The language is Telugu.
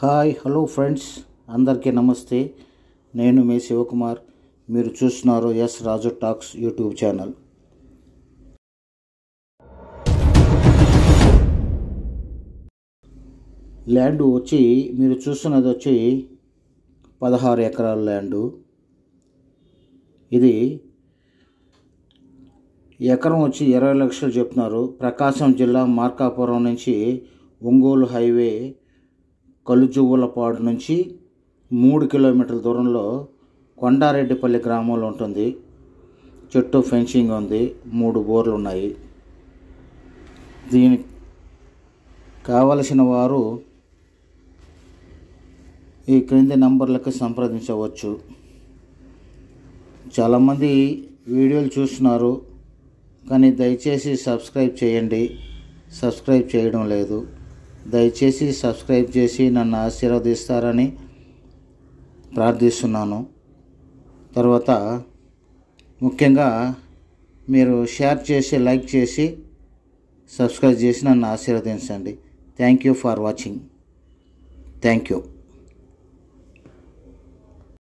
హాయ్ హలో ఫ్రెండ్స్, అందరికీ నమస్తే. నేను మీ శివకుమార్. మీరు చూస్తున్నారు ఎస్ రాజు టాక్స్ యూట్యూబ్ ఛానల్. ల్యాండ్ వచ్చి మీరు చూస్తున్నది వచ్చి 16 ఎకరాల ల్యాండు. ఇది ఎకరం వచ్చి 20 లక్షలు చెప్తున్నారు. ప్రకాశం జిల్లా మార్కాపురం నుంచి ఒంగోలు హైవే కలుజువ్వలపాడు నుంచి 3 కిలోమీటర్ల దూరంలో కొండారెడ్డిపల్లి గ్రామంలో ఉంటుంది. చుట్టూ ఫెన్సింగ్ ఉంది, 3 బోర్లు ఉన్నాయి. దీనికి కావలసిన వారు ఈ క్రింది నంబర్లకు సంప్రదించవచ్చు. చాలామంది వీడియోలు చూస్తున్నారు, కానీ దయచేసి సబ్స్క్రైబ్ చేయండి. సబ్స్క్రైబ్ చేయడం లేదు. దయచేసి సబ్స్క్రైబ్ చేసి నన్ను ఆశీర్వదిస్తారని ప్రార్థిస్తున్నాను. తర్వాత ముఖ్యంగా మీరు షేర్ చేసి, లైక్ చేసి, సబ్స్క్రైబ్ చేసి నన్ను ఆశీర్వదించండి. Thank you for watching. Thank you.